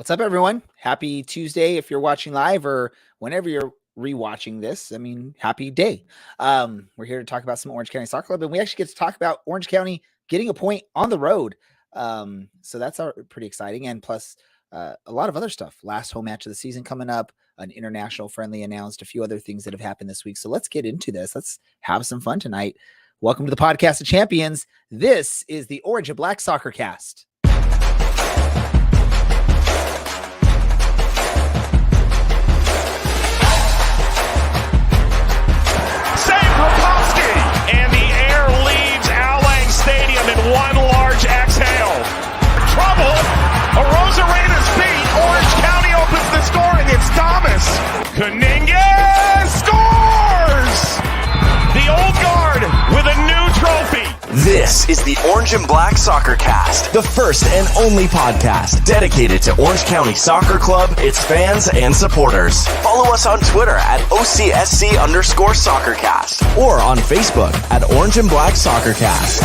What's up, everyone? Happy Tuesday if you're watching live or whenever you're rewatching this. Happy day. We're here to talk about some Orange County Soccer Club, and we actually get to talk about Orange County getting a point on the road. So that's pretty exciting, and plus a lot of other stuff. Last home match of the season coming up, an international friendly announced, a few other things that have happened this week. So let's get into this. Let's have some fun tonight. Welcome to the Podcast of Champions. This is the Orange and Black Soccer Cast. And the air leaves Al Lang Stadium in one large exhale. Trouble. Arozarena's beat. Orange County opens the scoring. It's Thomas. Kuninga scores! The old guard with a new trophy. This is the Orange and Black Soccer Cast, the first and only podcast dedicated to Orange County Soccer Club, its fans, and supporters. Follow us on Twitter at OCSC_SoccerCast or on Facebook at Orange and Black Soccer Cast.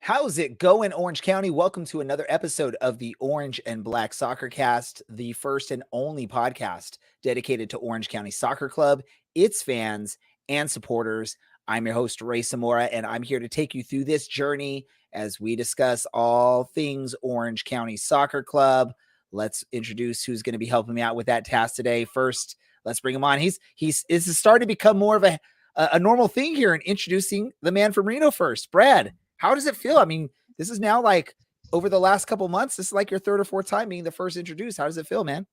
How's it going, Orange County? Welcome to another episode of the Orange and Black Soccer Cast, the first and only podcast dedicated to Orange County Soccer Club, its fans, and supporters. I'm your host, Ray Samora, and I'm here to take you through this journey as we discuss all things Orange County Soccer Club. Let's introduce who's going to be helping me out with that task today. First, let's bring him on. This is starting to become more of a normal thing here in introducing the man from Reno first. Brad, how does it feel? I mean, this is now like over the last couple months, this is like your third or fourth time being the first introduced. How does it feel, man?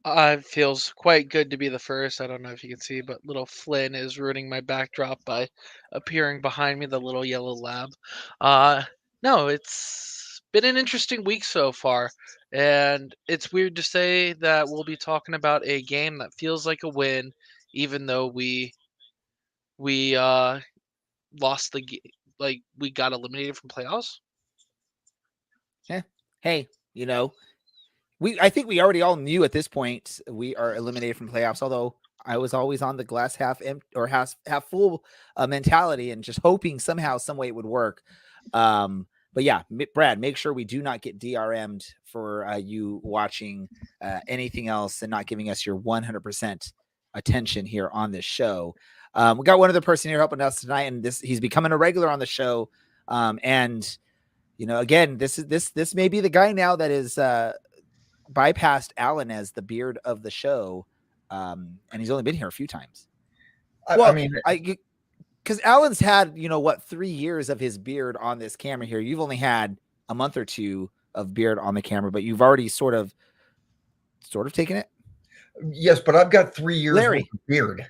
It feels quite good to be the first. I don't know if you can see, but little Flynn is ruining my backdrop by appearing behind me, the little yellow lab. No, it's been an interesting week so far, and it's weird to say that we'll be talking about a game that feels like a win, even though we lost the game. Like, we got eliminated from playoffs. Yeah. Hey, I think we already all knew at this point we are eliminated from playoffs, although I was always on the glass half empty or half full mentality and just hoping somehow, some way it would work. But yeah, Brad, make sure we do not get DRM'd for you watching anything else and not giving us your 100% attention here on this show. We got one other person here helping us tonight, and he's becoming a regular on the show. And again, this may be the guy now that is bypassed Alan as the beard of the show, and he's only been here a few times. Because Alan's had 3 years of his beard on this camera here. You've only had a month or two of beard on the camera, but you've already sort of taken it. Yes, but I've got 3 years Larry of beard.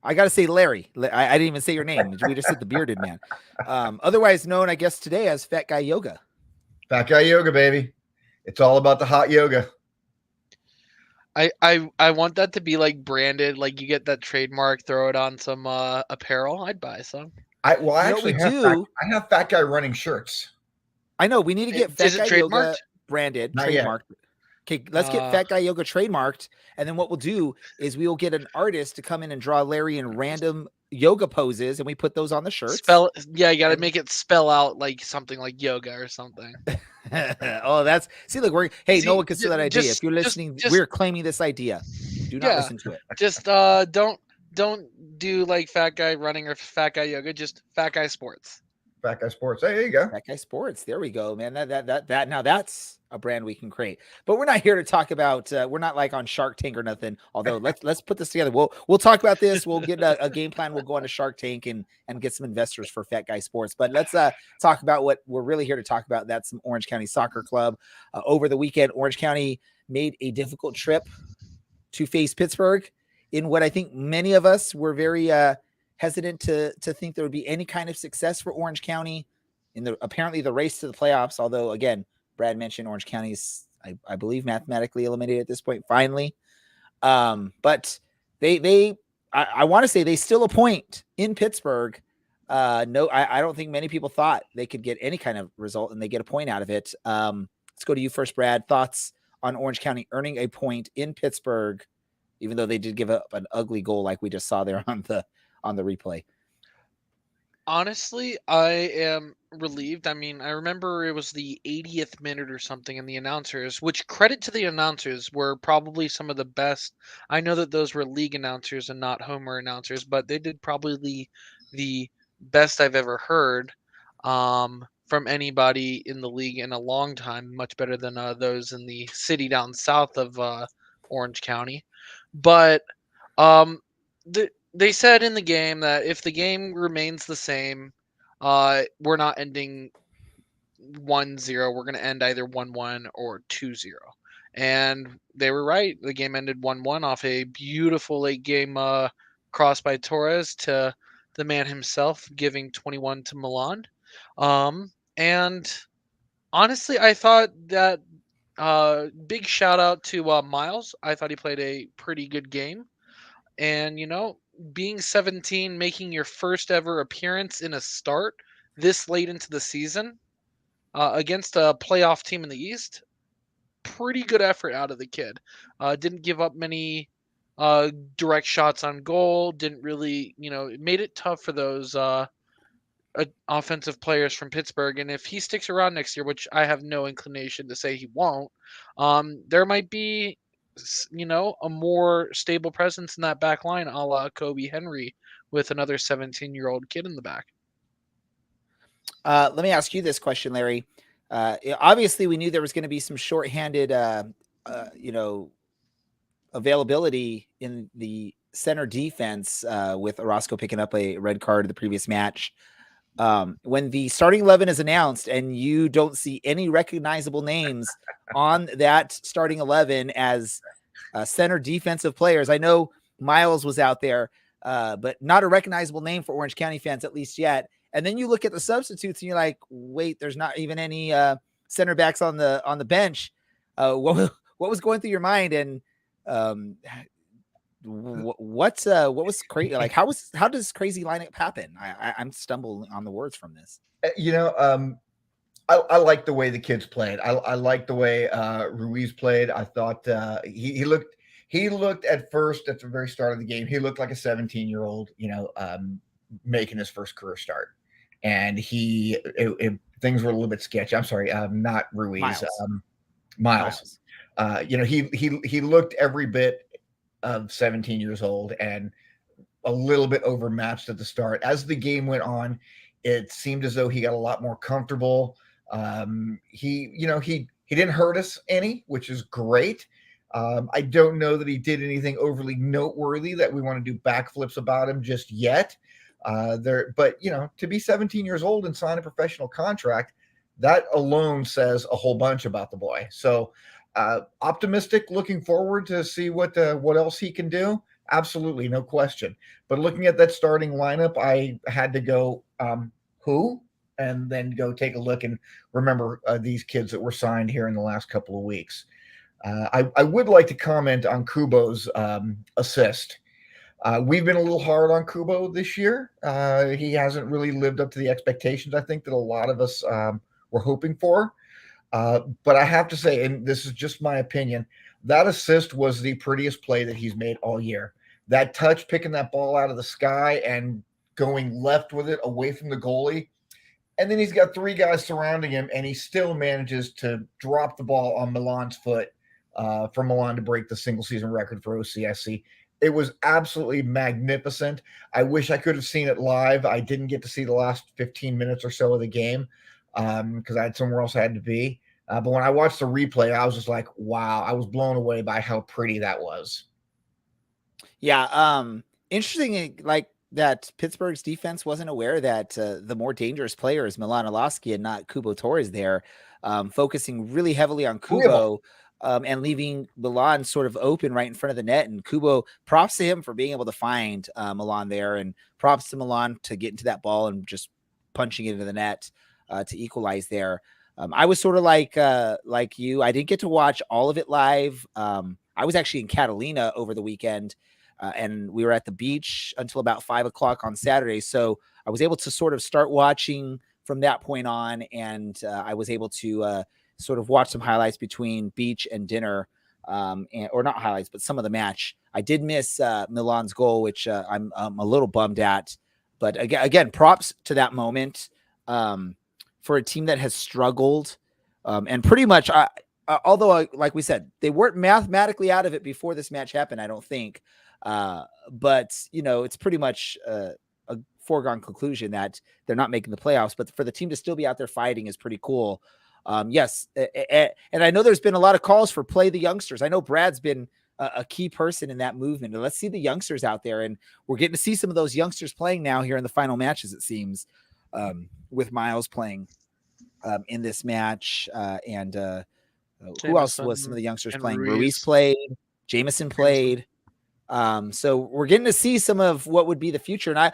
I gotta say Larry. I didn't even say your name. We just said the bearded man, otherwise known, I guess, today as Fat Guy Yoga. Fat Guy Yoga, baby. It's all about the hot yoga. I want that to be like branded, like you get that trademark, throw it on some apparel. I'd buy some. I have Fat Guy running shirts. I know we need to get Fat Guy Yoga branded, Not trademarked. Yet. Okay, let's get Fat Guy Yoga trademarked, and then what we'll do is we will get an artist to come in and draw Larry in random yoga poses, and we put those on the shirts. You got to make it spell out like something like yoga or something. Oh, no one can steal that idea. If you're listening, we're claiming this idea. Do not listen to it. Just don't do like Fat Guy running or Fat Guy Yoga. Just Fat Guy Sports. Fat Guy Sports. Hey, there you go. Fat Guy Sports. There we go, man. That now that's a brand we can create. But we're not here to talk about. We're not like on Shark Tank or nothing. Although let's put this together. We'll talk about this. We'll get a game plan. We'll go on to Shark Tank and get some investors for Fat Guy Sports. But let's talk about what we're really here to talk about. That's some Orange County Soccer Club. Over the weekend, Orange County made a difficult trip to face Pittsburgh in what I think many of us were very hesitant to think there would be any kind of success for Orange County in apparently the race to the playoffs. Although, again, Brad mentioned Orange County's, I believe, mathematically eliminated at this point, finally. But I want to say they still a point in Pittsburgh. I don't think many people thought they could get any kind of result, and they get a point out of it. Let's go to you first, Brad. Thoughts on Orange County earning a point in Pittsburgh, even though they did give up an ugly goal like we just saw there on the replay. Honestly, I am relieved. I mean, I remember it was the 80th minute or something, and the announcers, which credit to the announcers, were probably some of the best. I know that those were league announcers and not Homer announcers, but they did probably the best I've ever heard from anybody in the league in a long time, much better than those in the city down south of Orange County. But um, they said in the game that if the game remains the same, we're not ending 1-0. We're going to end either 1-1 or 2-0. And they were right. The game ended 1-1 off a beautiful late game cross by Torres to the man himself, giving 21 to Milan. And honestly, I thought that big shout out to Miles. I thought he played a pretty good game. And, being 17, making your first ever appearance in a start this late into the season against a playoff team in the East, pretty good effort out of the kid. Didn't give up many direct shots on goal. Didn't really, it made it tough for those offensive players from Pittsburgh. And if he sticks around next year, which I have no inclination to say he won't, there might be a more stable presence in that back line, a la Kobe Henry, with another 17-year-old kid in the back. Let me ask you this question, Larry. Obviously, we knew there was going to be some shorthanded, availability in the center defense with Orozco picking up a red card in the previous match. When the starting 11 is announced and you don't see any recognizable names on that starting 11 as center defensive players, I know Miles was out there, but not a recognizable name for Orange County fans, at least yet. And then you look at the substitutes and you're like, wait, there's not even any center backs on the bench. What was going through your mind? And what was crazy? Like, how does crazy lineup happen? I'm stumbling on the words from this. I like the way the kids played. I like the way Ruiz played. I thought he looked at first at the very start of the game. He looked like a 17-year-old, making his first career start, and things were a little bit sketchy. I'm sorry, not Ruiz, Miles. He looked every bit of 17 years old and a little bit overmatched at the start. As the game went on, it seemed as though he got a lot more comfortable. He didn't hurt us any, which is great. I don't know that he did anything overly noteworthy that we want to do backflips about him just yet. But to be 17 years old and sign a professional contract, that alone says a whole bunch about the boy. So optimistic, looking forward to see what else he can do. Absolutely, no question. But looking at that starting lineup, I had to go who, and then go take a look and remember these kids that were signed here in the last couple of weeks. I would like to comment on Kubo's assist. We've been a little hard on Kubo this year. He hasn't really lived up to the expectations I think that a lot of us were hoping for. But I have to say, and this is just my opinion, that assist was the prettiest play that he's made all year. That touch, picking that ball out of the sky and going left with it away from the goalie. And then he's got three guys surrounding him, and he still manages to drop the ball on Milan's foot for Milan to break the single season record for OCSC. It was absolutely magnificent. I wish I could have seen it live. I didn't get to see the last 15 minutes or so of the game because I had somewhere else I had to be. But when I watched the replay, I was just like, wow, I was blown away by how pretty that was. Yeah. Interesting. Like that Pittsburgh's defense wasn't aware that the more dangerous player is Milan Oloski and not Kubo Torres there, focusing really heavily on Kubo and leaving Milan sort of open right in front of the net. And Kubo, props to him for being able to find Milan there, and props to Milan to get into that ball and just punching it into the net to equalize there. I was sort of like you. I didn't get to watch all of it live. I was actually in Catalina over the weekend, and we were at the beach until about 5:00 on Saturday. So I was able to sort of start watching from that point on, and I was able to sort of watch some highlights between beach and dinner, or not highlights, but some of the match. I did miss Milan's goal, which I'm a little bummed at. But again, props to that moment for a team that has struggled and pretty much. Although, like we said, they weren't mathematically out of it before this match happened, I don't think. But it's pretty much a foregone conclusion that they're not making the playoffs. But for the team to still be out there fighting is pretty cool. Yes, and I know there's been a lot of calls for play the youngsters. I know Brad's been a key person in that movement. And let's see the youngsters out there, and we're getting to see some of those youngsters playing now here in the final matches. It seems with Miles playing in this match, and who else was some of the youngsters playing? Ruiz played, Jameson played. So we're getting to see some of what would be the future. And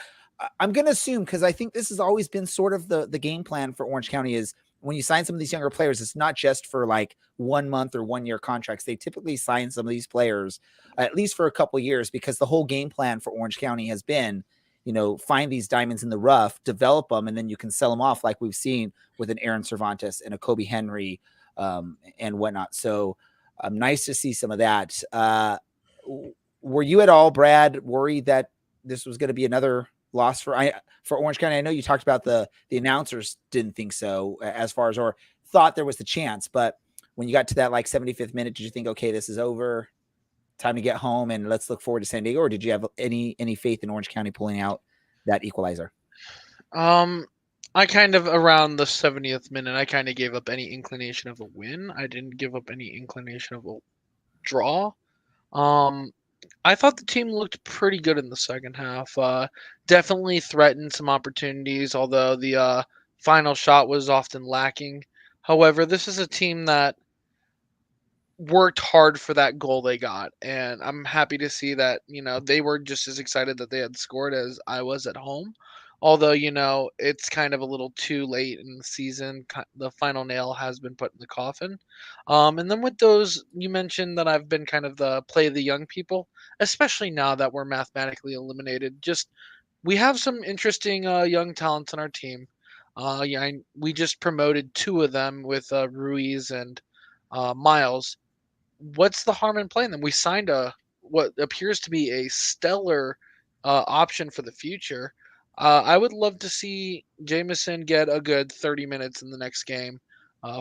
I'm going to assume, because I think this has always been sort of the game plan for Orange County, is when you sign some of these younger players, it's not just for like 1 month or 1 year contracts. They typically sign some of these players at least for a couple of years, because the whole game plan for Orange County has been, find these diamonds in the rough, develop them, and then you can sell them off, like we've seen with an Aaron Cervantes and a Kobe Henry and whatnot. So nice to see some of that. Were you at all, Brad, worried that this was going to be another loss for Orange County? I know you talked about the announcers didn't think so as far as, or thought there was the chance, but when you got to that like 75th minute, did you think, okay, this is over, time to get home and let's look forward to San Diego? Or did you have any faith in Orange County pulling out that equalizer? I kind of, around the 70th minute, I kind of gave up any inclination of a win. I didn't give up any inclination of a draw. I thought the team looked pretty good in the second half. Definitely threatened some opportunities, although the final shot was often lacking. However, this is a team that worked hard for that goal they got, and I'm happy to see that they were just as excited that they had scored as I was at home. Although it's kind of a little too late in the season, the final nail has been put in the coffin. And then with those, you mentioned that I've been kind of the play of the young people, especially now that we're mathematically eliminated. We have some interesting young talents on our team. We just promoted 2 of them with Ruiz and Miles. What's the harm in playing them? We signed what appears to be a stellar option for the future. I would love to see Jameson get a good 30 minutes in the next game,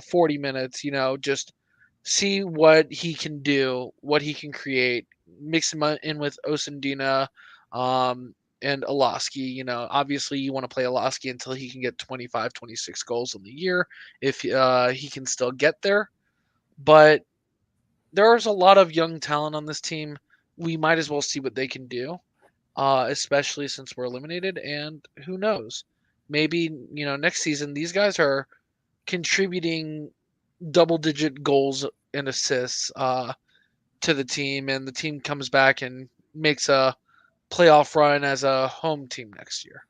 40 minutes, just see what he can do, what he can create, mix him in with Osundina and Olaski. Obviously you want to play Olaski until he can get 25, 26 goals in the year, if he can still get there. But there's a lot of young talent on this team. We might as well see what they can do. Especially since we're eliminated, and who knows, maybe next season these guys are contributing double-digit goals and assists to the team, and the team comes back and makes a playoff run as a home team next year.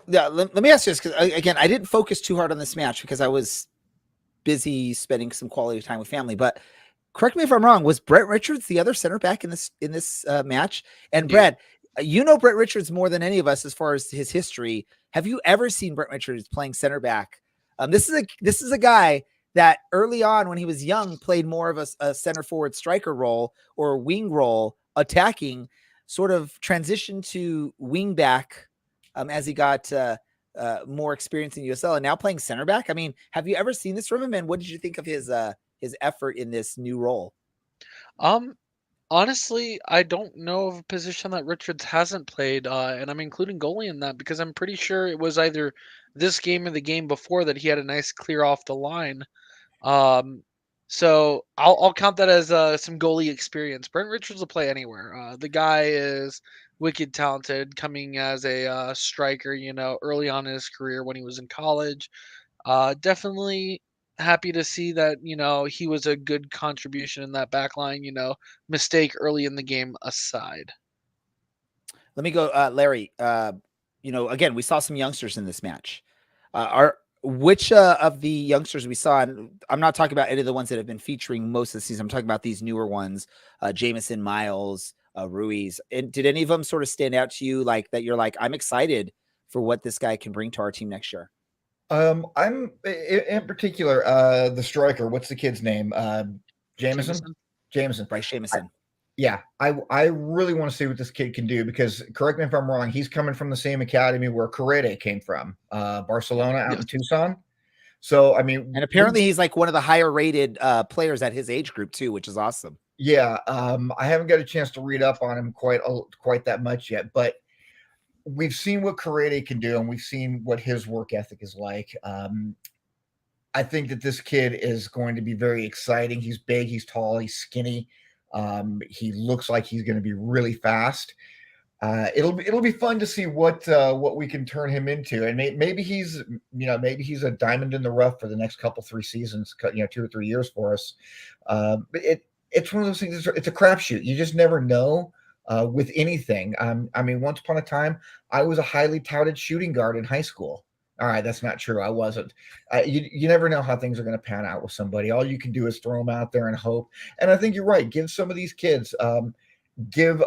Yeah, let me ask you this, because again, I didn't focus too hard on this match because I was busy spending some quality time with family. But correct me if I'm wrong, was Brett Richards the other center back in this match? And Brad, Brett Richards more than any of us as far as his history. Have you ever seen Brett Richards playing center back? This is a guy that early on when he was young played more of a center forward striker role or a wing role, attacking, sort of transitioned to wing back as he got more experience in USL, and now playing center back. I mean, have you ever seen this from him? And what did you think of his effort in this new role? Honestly, I don't know of a position that Richards hasn't played, and I'm including goalie in that because I'm pretty sure it was either this game or the game before that he had a nice clear off the line. So I'll count that as some goalie experience. Brent Richards will play anywhere. The guy is wicked talented, coming as a striker, early on in his career when he was in college. Definitely happy to see that he was a good contribution in that back line, mistake early in the game aside. Let me go, Larry. Again, we saw some youngsters in this match. Which of the youngsters we saw, and I'm not talking about any of the ones that have been featuring most of the season, I'm talking about these newer ones, Jameson, Miles, Ruiz. And did any of them sort of stand out to you, like that you're like, I'm excited for what this guy can bring to our team next year? I'm in particular the striker. What's the kid's name? Jameson. Bryce Jameson. Yeah, I really want to see what this kid can do because correct me if I'm wrong, he's coming from the same academy where Correde came from, Barcelona out in Tucson. So I mean, And apparently he's like one of the higher rated players at his age group too, which is awesome. yeah, I haven't got a chance to read up on him quite that much yet, but we've seen what Correde can do, and we've seen what his work ethic is like. I think that this kid is going to be very exciting. He's big, he's tall, he's skinny. He looks like he's going to be really fast. It'll be fun to see what we can turn him into, and maybe he's a diamond in the rough for the next 3 seasons, 2 or 3 years for us. But it's one of those things. It's a crapshoot. You just never know with anything. I mean, once upon a time, I was a highly touted shooting guard in high school. All right, that's not true. I wasn't. You never know how things are going to pan out with somebody. All you can do is throw them out there and hope. And I think you're right. Give some of these kids, give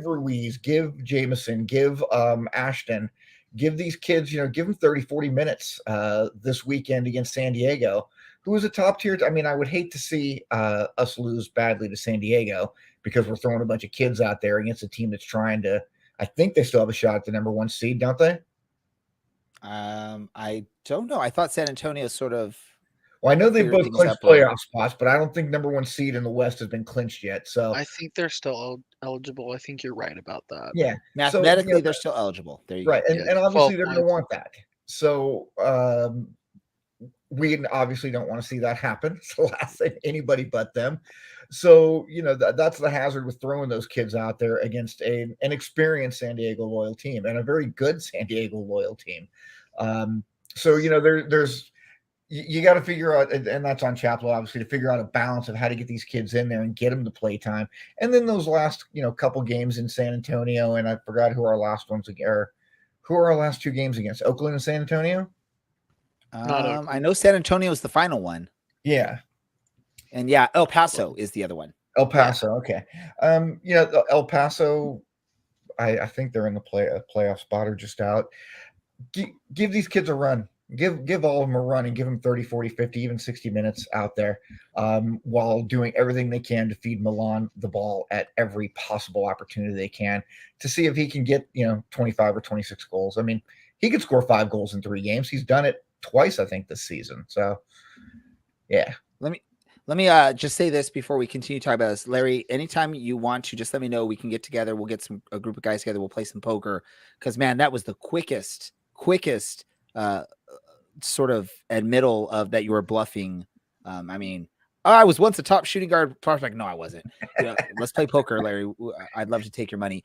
Ruiz, give Jameson, give Ashton, give these kids, give them 30, 40 minutes this weekend against San Diego, who is a top tier. I mean, I would hate to see us lose badly to San Diego because we're throwing a bunch of kids out there against a team that's trying to. I think they still have a shot at the number 1 seed, don't they? I don't know. I thought San Antonio sort of. Well, I know they both clinched up a little. playoff spots, but I don't think number 1 seed in the West has been clinched yet. So I think they're still eligible. I think you're right about that. yeah, mathematically they're still eligible. There you right, go. and obviously 12 they're going to want that. So we obviously don't want to see that happen. It's the last thing anybody but them. So that's the hazard with throwing those kids out there against an experienced San Diego Loyal team and a very good San Diego Loyal team. So there's you got to figure out, and that's on Chaplow obviously, to figure out a balance of how to get these kids in there and get them to play time. And then those last couple games in San Antonio, and I forgot who our last ones are. Who are our last 2 games against? Oakland and San Antonio. I know San Antonio is the final one. Yeah. And yeah, El Paso is the other one. El Paso, okay. El Paso, I think they're in the playoff spot or just out. Give these kids a run. Give all of them a run and give them 30, 40, 50, even 60 minutes out there while doing everything they can to feed Milan the ball at every possible opportunity they can to see if he can get 25 or 26 goals. I mean, he could score 5 goals in 3 games. He's done it twice, I think, this season. So, yeah. Let me just say this before we continue talking about this. Larry, anytime you want to, just let me know. We can get together. We'll get a group of guys together. We'll play some poker because, man, that was the quickest sort of admittal of that you were bluffing. I mean, I was once a top shooting guard. Like, no, I wasn't. Let's play poker, Larry. I'd love to take your money.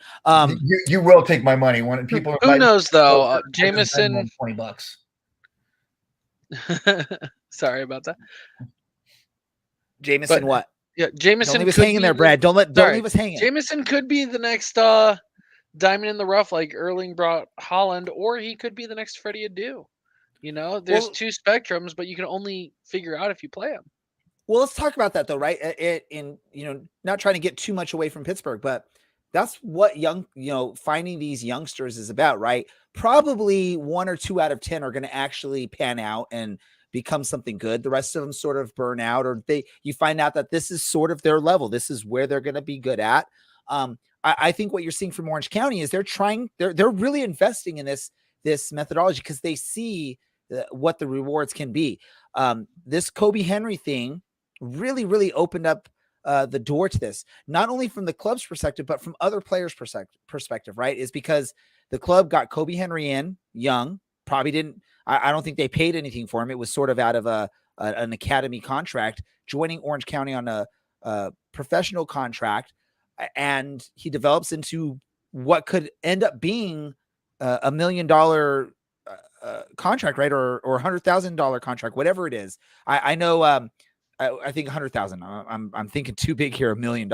You will take my money when people. Who knows though? Jameson, $20. Sorry about that. Jameson, what? Yeah, Jameson. Don't leave us hanging there, Brad. Don't leave us hanging. Jameson could be the next diamond in the rough, like Erling brought Holland, or he could be the next Freddie Adu. There's 2 spectrums, but you can only figure out if you play them. Well, let's talk about that though, right? Not trying to get too much away from Pittsburgh, but that's what finding these youngsters is about, right? Probably 1 or 2 out of 10 are going to actually pan out and become something good. The rest of them sort of burn out, or you find out that this is sort of their level. This is where they're going to be good at. I think what you're seeing from Orange County is they're really investing in this methodology because they see what the rewards can be. This Kobe Henry thing really, really opened up the door to this, not only from the club's perspective, but from other players' perspective, right? Is because the club got Kobe Henry in young, probably didn't, I don't think they paid anything for him. It was sort of out of an academy contract, joining Orange County on a professional contract. And he develops into what could end up being $1 million contract, right? Or $100,000 contract, whatever it is. I know, I think 100,000. I'm thinking too big here, $1 million,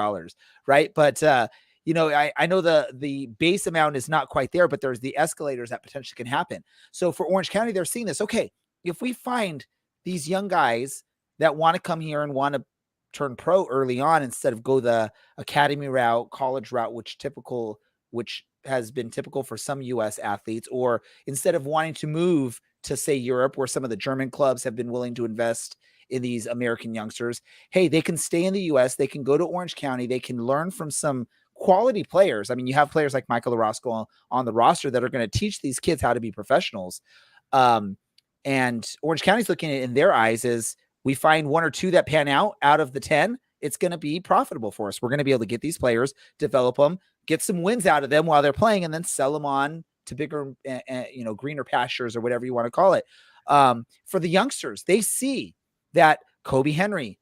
right? But I know the base amount is not quite there, but there's the escalators that potentially can happen. So for Orange County, they're seeing this. Okay, if we find these young guys that want to come here and want to turn pro early on instead of go the academy route, college route, which has been typical for some U.S. athletes, or instead of wanting to move to, say, Europe, where some of the German clubs have been willing to invest in these American youngsters. Hey, they can stay in the US, they can go to Orange County, they can learn from some quality players. I mean, you have players like Michael Orozco on the roster that are going to teach these kids how to be professionals. And Orange County's looking at it in their eyes as we find 1 or 2 that pan out of the 10, it's going to be profitable for us. We're going to be able to get these players, develop them, get some wins out of them while they're playing, and then sell them on to bigger, greener pastures or whatever you want to call it. For the youngsters, they see that Kobe Henry,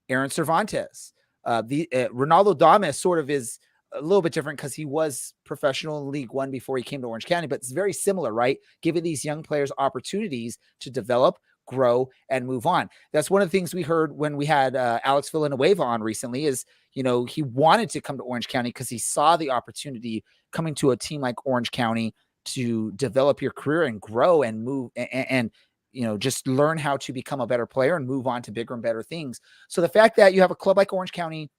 Aaron Cervantes, Ronaldo Damas sort of is a little bit different because he was professional in League One before he came to Orange County, but it's very similar, right? Giving these young players opportunities to develop, grow, and move on. That's one of the things we heard when we had Alex Villanueva on recently is, he wanted to come to Orange County because he saw the opportunity coming to a team like Orange County to develop your career and grow and move and just learn how to become a better player and move on to bigger and better things. So the fact that you have a club like Orange County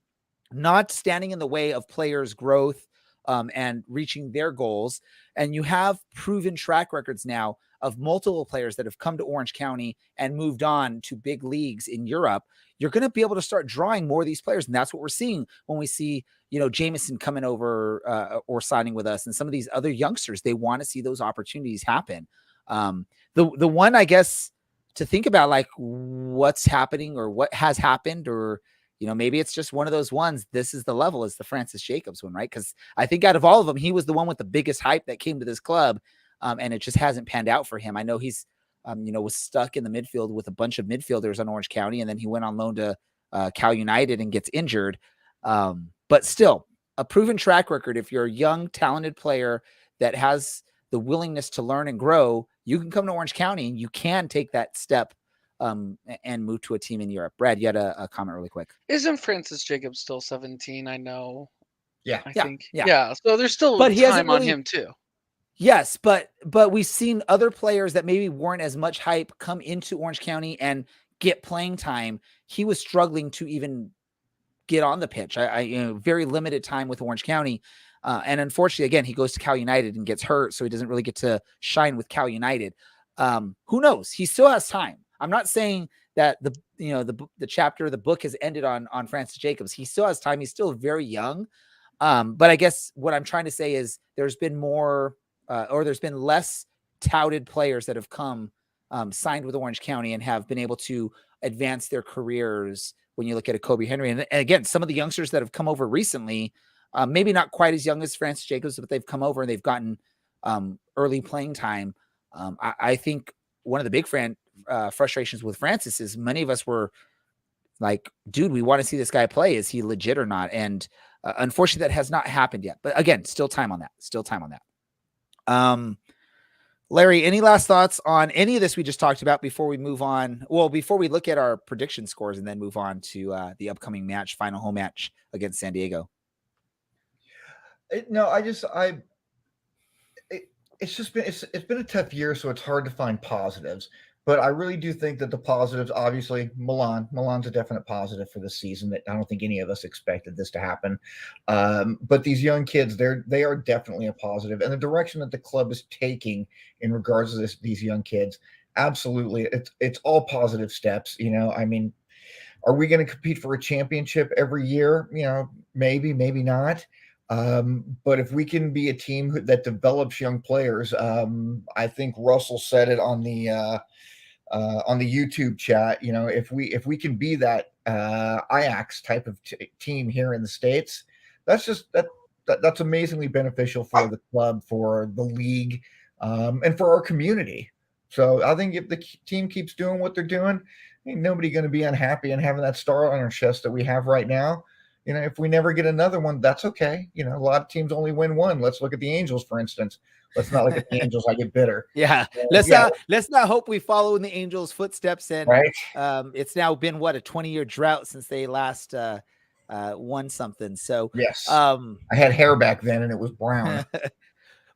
not standing in the way of players' growth and reaching their goals, and you have proven track records now of multiple players that have come to Orange County and moved on to big leagues in Europe, you're going to be able to start drawing more of these players. And that's what we're seeing when we see, Jameson coming over or signing with us and some of these other youngsters. They want to see those opportunities happen. The one, I guess, to think about, like what's happening or what has happened, or maybe it's just one of those ones. This is the level, is the Francis Jacobs one, right? Because I think out of all of them, he was the one with the biggest hype that came to this club, and it just hasn't panned out for him. I know he's, was stuck in the midfield with a bunch of midfielders on Orange County, and then he went on loan to Cal United and gets injured. But still, a proven track record. If you're a young, talented player that has the willingness to learn and grow, you can come to Orange County and you can take that step and move to a team in Europe. Brad, you had a comment really quick. Isn't Francis Jacobs still 17? I know. Yeah. I think. Yeah. So there's still time on him too. Yes, but we've seen other players that maybe weren't as much hype come into Orange County and get playing time. He was struggling to even get on the pitch. Very limited time with Orange County. And unfortunately, again, he goes to Cal United and gets hurt, so he doesn't really get to shine with Cal United. Who knows? He still has time. I'm not saying that the chapter, the book has ended on Francis Jacobs. He still has time. He's still very young. But I guess what I'm trying to say is there's been more, or there's been less touted players that have come signed with Orange County and have been able to advance their careers. When you look at a Kobe Henry, and again, some of the youngsters that have come over recently, maybe not quite as young as Francis Jacobs, but they've come over and they've gotten early playing time. I think one of the big frustrations with Francis is many of us were like, dude, we want to see this guy play. Is he legit or not? And unfortunately, that has not happened yet. But again, still time on that. Larry, any last thoughts on any of this we just talked about before we move on? Well, before we look at our prediction scores and then move on to the upcoming match, final home match against San Diego. It's been a tough year, so it's hard to find positives. But I really do think that the positives, obviously, Milan's a definite positive for this season. That I don't think any of us expected this to happen. But these young kids, they are definitely a positive, and the direction that the club is taking in regards to these young kids, absolutely, it's all positive steps. I mean, are we going to compete for a championship every year? Maybe not. But if we can be a team that develops young players, I think Russell said it on the YouTube chat. If we can be that Ajax type of team here in the States, that's amazingly beneficial for the club, for the league, and for our community. So I think if the team keeps doing what they're doing, ain't nobody going to be unhappy and having that star on our chest that we have right now. If we never get another one, that's okay. A lot of teams only win one. Let's look at the Angels, for instance. Let's not look at the Angels. I get bitter. Yeah. Let's not hope we follow in the Angels' footsteps. And right. It's now been a 20-year drought since they last won something. So yes, I had hair back then and it was brown.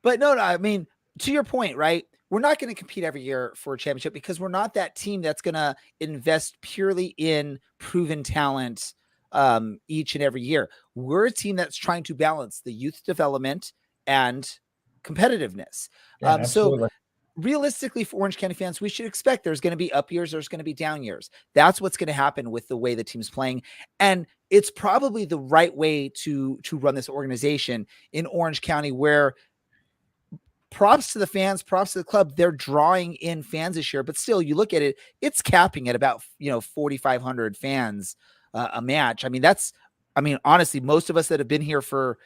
But no, I mean, to your point, right? We're not going to compete every year for a championship because we're not that team that's going to invest purely in proven talent each and every year. We're a team that's trying to balance the youth development and competitiveness. Yeah, so realistically for Orange County fans, we should expect there's going to be up years, there's going to be down years. That's what's going to happen with the way the team's playing. And it's probably the right way to run this organization in Orange County, where props to the fans, props to the club. They're drawing in fans this year, but still you look at it, it's capping at about, 4,500 fans a match. I mean, honestly, most of us that have been here for,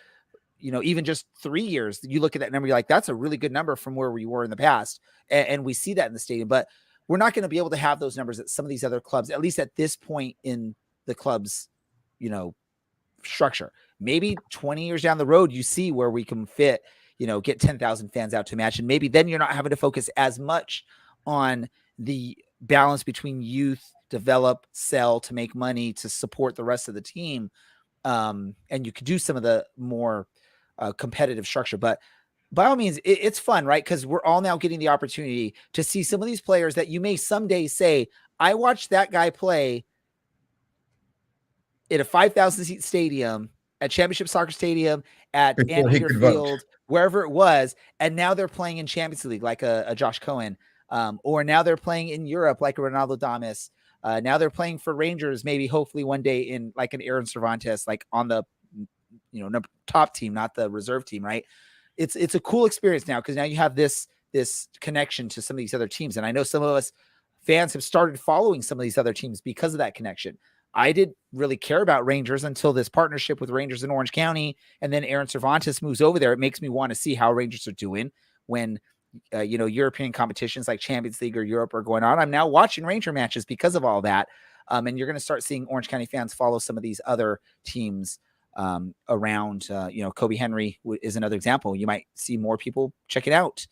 even just 3 years, you look at that number, you're like, that's a really good number from where we were in the past. And we see that in the stadium, but we're not going to be able to have those numbers at some of these other clubs, at least at this point in the club's, structure. Maybe 20 years down the road, you see where we can fit, get 10,000 fans out to a match. And maybe then you're not having to focus as much on the balance between youth, develop, sell to make money to support the rest of the team. And you could do some of the more competitive structure, but by all means, it's fun, right? Because we're all now getting the opportunity to see some of these players that you may someday say, I watched that guy play in a 5,000 seat stadium, at Championship Soccer Stadium, at Anteater Field, wherever it was, and now they're playing in Champions League like a Josh Cohen, or now they're playing in Europe like a Ronaldo Damas. Now they're playing for Rangers, maybe hopefully one day in like an Aaron Cervantes, like on the top team, not the reserve team, right? It's a cool experience now because now you have this connection to some of these other teams. And I know some of us fans have started following some of these other teams because of that connection. I didn't really care about Rangers until this partnership with Rangers in Orange County. And then Aaron Cervantes moves over there. It makes me want to see how Rangers are doing when, European competitions like Champions League or Europe are going on. I'm now watching Ranger matches because of all that. And you're going to start seeing Orange County fans follow some of these other teams around. Kobe Henry is another example. You might see more people check it out.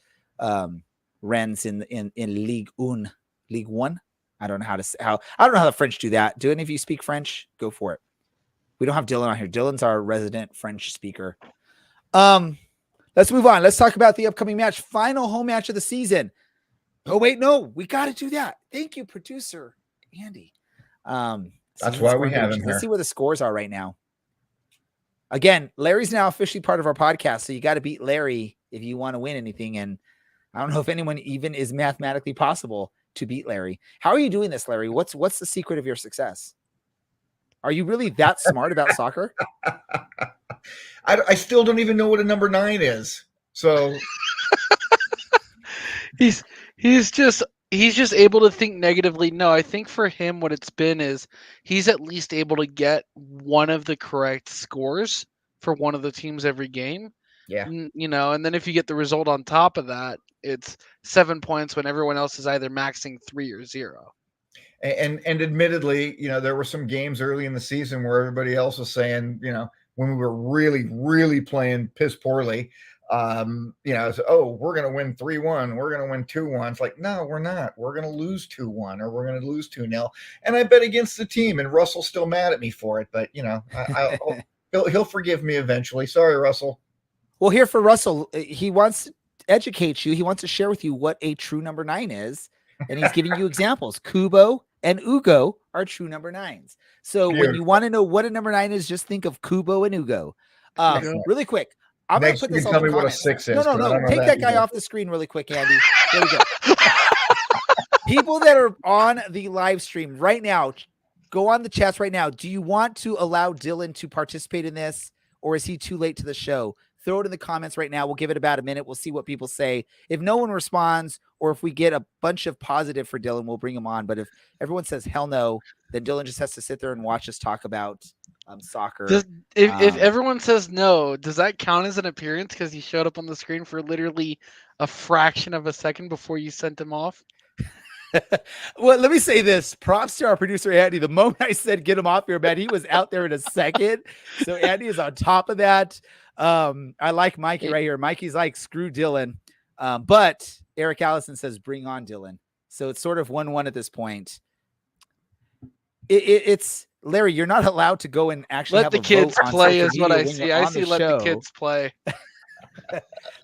Rennes in Ligue 1. I don't know how the French do that. Do any of you speak French? Go for it. We don't have Dylan on here. Dylan's our resident French speaker. Let's move on. Let's talk about the upcoming match. Final home match of the season. Oh, wait, no. We got to do that. Thank you, producer Andy. That's why we have him here. Let's see where the scores are right now. Again, Larry's now officially part of our podcast, so you got to beat Larry if you want to win anything. And I don't know if anyone even is mathematically possible to beat Larry. How are you doing this, Larry? What's the secret of your success? Are you really that smart about soccer? I still don't even know what a number 9 is. So he's just able to think negatively. No, I think for him what it's been is he's at least able to get one of the correct scores for one of the teams every game. Yeah. And then if you get the result on top of that, it's 7 points when everyone else is either maxing 3 or 0. And admittedly, there were some games early in the season where everybody else was saying, when we were really, really playing piss poorly, it's, we're going to win 3-1. We're going to win 2-1. It's like, no, we're not. We're going to lose 2-1 or we're going to lose 2-0. And I bet against the team, and Russell's still mad at me for it. But, he'll forgive me eventually. Sorry, Russell. Well, here for Russell, he wants to educate you. He wants to share with you what a true number 9 is. And he's giving you examples. Kubo and Ugo are true number 9s. So when you want to know what a number 9 is, just think of Kubo and Ugo. Really quick. I'm going to put this on the comments. Tell me what a 6 is. No. Take that guy off the screen really quick, Andy. There we go. People that are on the live stream right now, go on the chats right now. Do you want to allow Dylan to participate in this, or is he too late to the show? Throw it in the comments right now. We'll give it about a minute. We'll see what people say. If no one responds, or if we get a bunch of positive for Dylan, we'll bring him on. But if everyone says hell no, then Dylan just has to sit there and watch us talk about soccer. If everyone says no, does that count as an appearance because he showed up on the screen for literally a fraction of a second before you sent him off? Well, let me say this. Props to our producer, Andy. The moment I said get him off here, man, he was out there in a second. So Andy is on top of that. I like Mikey right here. Mikey's like, screw Dylan. But Eric Allison says, bring on Dylan. So it's sort of 1-1 at this point. It's Larry, you're not allowed to go and actually let the kids play is what I see. I see let the kids play.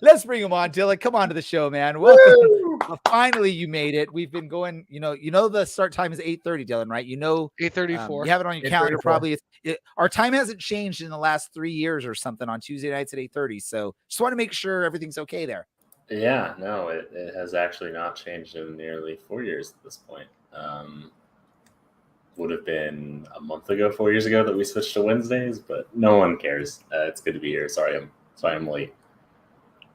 Let's bring him on, Dylan. Come on to the show, man. Welcome. Finally, you made it. We've been going, the start time is 8:30, Dylan, right? 8:34. You have it on your calendar. Probably our time hasn't changed in the last 3 years or something on Tuesday nights at 8:30. So just want to make sure everything's okay there. Yeah, no, it has actually not changed in nearly 4 years at this point. Would have been a month ago, 4 years ago, that we switched to Wednesdays, but no one cares. It's good to be here. Sorry, I'm late.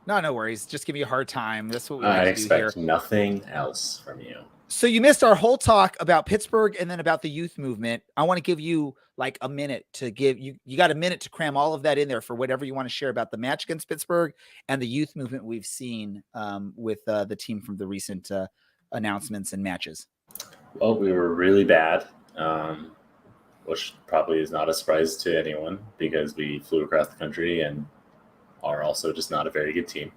No worries. Just give you a hard time. That's what we I like to do here. expect nothing else from you. So you missed our whole talk about Pittsburgh and then about the youth movement. I want to give you like a minute to give you got a minute to cram all of that in there for whatever you want to share about the match against Pittsburgh and the youth movement we've seen with the team from the recent announcements and matches. Well, we were really bad, which probably is not a surprise to anyone because we flew across the country and are also just not a very good team.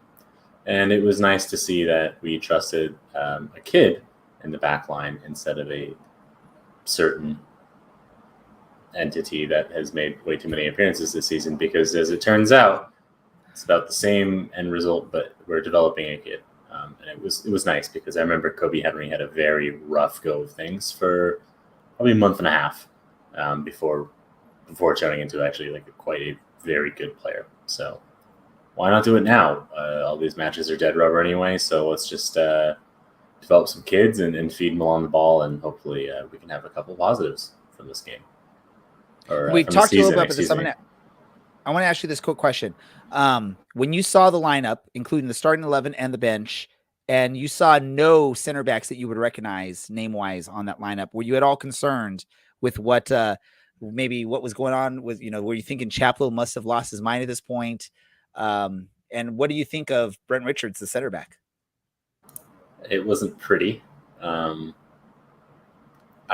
And it was nice to see that we trusted a kid in the back line instead of a certain entity that has made way too many appearances this season, because as it turns out, it's about the same end result, but we're developing a kid. And it was nice because I remember Kobe Henry had a very rough go of things for probably a month and a half before turning into actually like quite a very good player. So why not do it now? All these matches are dead rubber anyway, so let's just develop some kids and feed them along the ball, and hopefully we can have a couple positives from this game. Or we from talked the a little season, bit about this. I want to ask you this quick question. When you saw the lineup, including the starting 11 and the bench, and you saw no center backs that you would recognize name-wise on that lineup, were you at all concerned with what maybe what was going on with, were you thinking Chaplow must have lost his mind at this point? And what do you think of Brent Richards, the center back? It wasn't pretty. I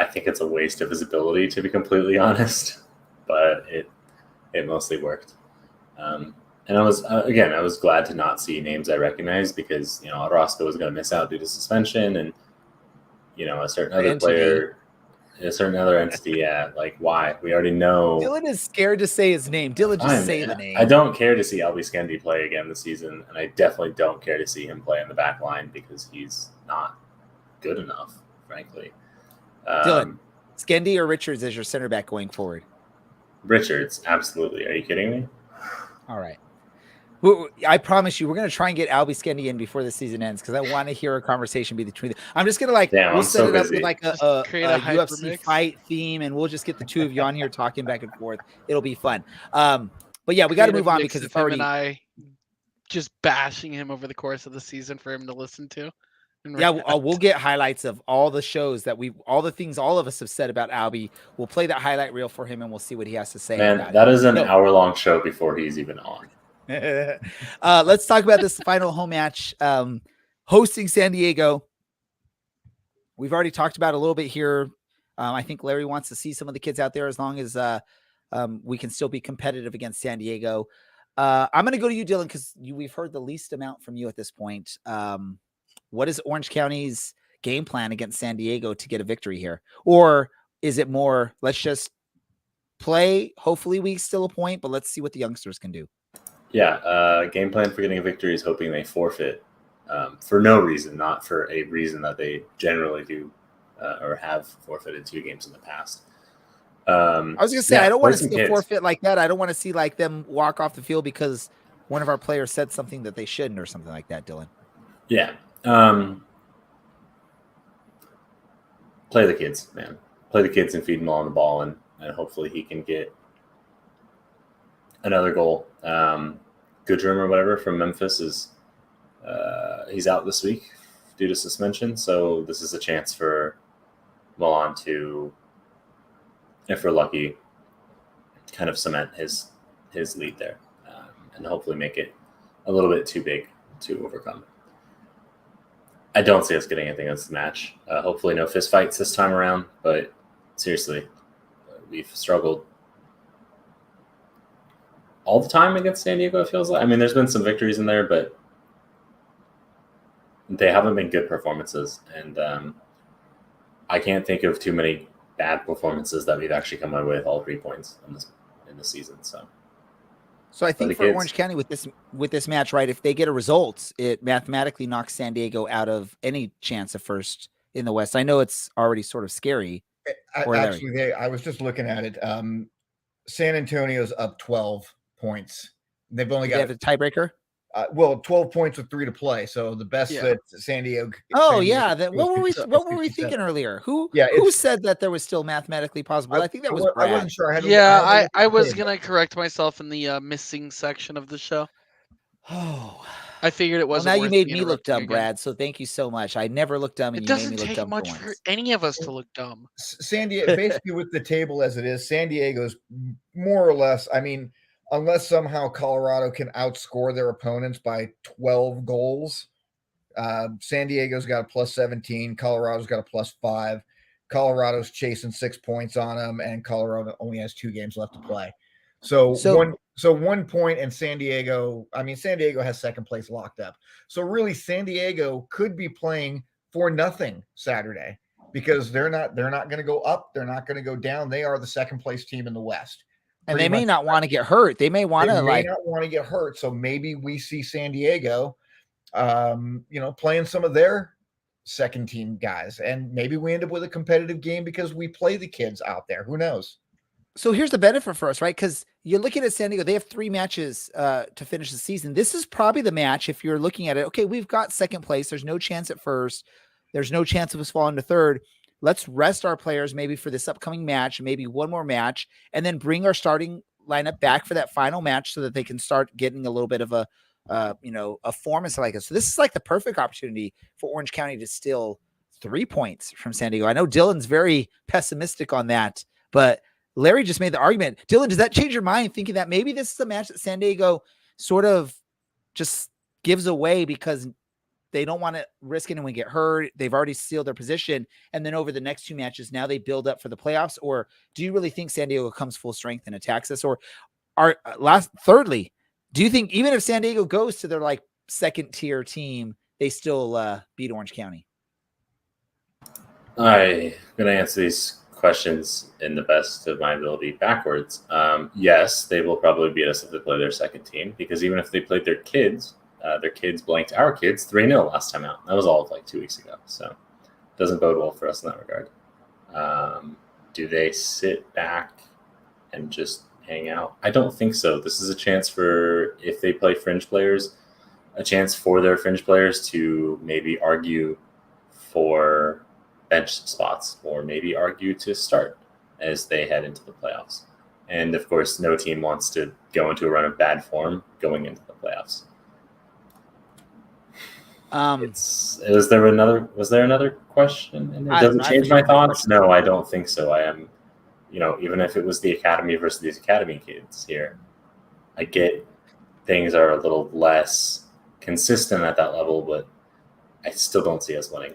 think it's a waste of his ability, to be completely honest, but it mostly worked. And I was glad to not see names I recognized because, Orozco was going to miss out due to suspension, and, a certain other player, a certain other entity. Yeah. Like, why? We already know. Dylan is scared to say his name. Dylan, just say the name. I don't care to see Albie Skendi play again this season, and I definitely don't care to see him play in the back line because he's not good enough, frankly. Dylan, Skendi or Richards as your center back going forward? Richards, absolutely. Are you kidding me? All right. I promise you, we're going to try and get Albie Skendi in before the season ends because I want to hear a conversation between them. I'm just going to we'll set it up with like a UFC fight theme, and we'll just get the two of you on here talking back and forth. It'll be fun. But yeah, we got to move on because it's already. And I just bashing him over the course of the season for him to listen to. Yeah, we'll get highlights of all the shows that all the things all of us have said about Albie. We'll play that highlight reel for him, and we'll see what he has to say. Man, that is an hour-long show before he's even on. Let's talk about this final home match. Hosting San Diego. We've already talked about a little bit here. I think Larry wants to see some of the kids out there as long as we can still be competitive against San Diego. I'm going to go to you, Dylan, because we've heard the least amount from you at this point. What is Orange County's game plan against San Diego to get a victory here? Or is it more, let's just play, hopefully we steal a point, but let's see what the youngsters can do? Yeah, game plan for getting a victory is hoping they forfeit for no reason, not for a reason that they generally do or have forfeited 2 games in the past. I was going to say, I don't want to see a forfeit like that. I don't want to see like them walk off the field because one of our players said something that they shouldn't or something like that, Dylan. Yeah. Play the kids, man. Play the kids and feed them on the ball, and hopefully he can get another goal. Goodrum or whatever from Memphis is he's out this week due to suspension, so this is a chance for Milan to, if we're lucky, kind of cement his lead there, and hopefully make it a little bit too big to overcome. I don't see us getting anything in this match. Hopefully no fist fights this time around, but seriously, we've struggled all the time against San Diego, it feels like. I mean, there's been some victories in there, but they haven't been good performances. And I can't think of too many bad performances that we've actually come away with all 3 points in this season. So I think for Orange County with this match, right, if they get a result, it mathematically knocks San Diego out of any chance of first in the West. I know it's already sort of scary. Actually, I was just looking at it. San Antonio's up 12 points. They've only got a tiebreaker. Well, 12 points with 3 to play. So the best Yeah. that San Diego. Oh San Diego yeah, could do what is were we 57. what were we thinking earlier? Who Yeah, who it's- said that there was still mathematically possible? I think that was I Brad. wasn't sure. I had to, Yeah, I, had to look I at the was table. gonna correct myself in the missing section of the show. Oh. I figured it Well, wasn't. now you worth made me me look interrupting dumb, again. Brad. So thank you so much. I never look dumb, and It you made me doesn't look take dumb for much for once. any of us to look dumb. San Diego, basically with the table as it is, San Diego's more or less. I mean, unless somehow Colorado can outscore their opponents by 12 goals, San Diego's got a plus 17. Colorado's got a plus 5. Colorado's chasing 6 points on them, and Colorado only has 2 games left to play. So 1 point, and San Diego. I mean, San Diego has second place locked up. So really, San Diego could be playing for nothing Saturday because they're not going to go up. They're not going to go down. They are the second place team in the West. And they may not want to get hurt. They may want to not want to get hurt. So maybe we see San Diego, playing some of their second team guys, and maybe we end up with a competitive game because we play the kids out there. Who knows? So here's the benefit for us, right? Because you're looking at San Diego, they have 3 matches to finish the season. This is probably the match if you're looking at it. Okay, we've got second place. There's no chance at first. There's no chance of us falling to third. Let's rest our players maybe for this upcoming match, maybe one more match, and then bring our starting lineup back for that final match so that they can start getting a little bit of a form and stuff like that. So this is like the perfect opportunity for Orange County to steal 3 points from San Diego. I know Dylan's very pessimistic on that, but Larry just made the argument. Dylan, does that change your mind thinking that maybe this is a match that San Diego sort of just gives away because they don't want to risk anyone get hurt? They've already sealed their position. And then over the next 2 matches, now they build up for the playoffs. Or do you really think San Diego comes full strength and attacks us? Or thirdly, do you think even if San Diego goes to their like second tier team, they still beat Orange County? I'm going to answer these questions in the best of my ability backwards. Yes, they will probably beat us if they play their second team, because even if they played their kids blanked our kids 3-0 last time out. That was all of like 2 weeks ago. So it doesn't bode well for us in that regard. Do they sit back and just hang out? I don't think so. This is a chance for, if they play fringe players, a chance for their fringe players to maybe argue for bench spots or maybe argue to start as they head into the playoffs. And of course, no team wants to go into a run of bad form going into the playoffs. Was there another question? And does it change my thoughts? No, I don't think so. I am, even if it was the academy versus these academy kids here, I get things are a little less consistent at that level, but I still don't see us winning.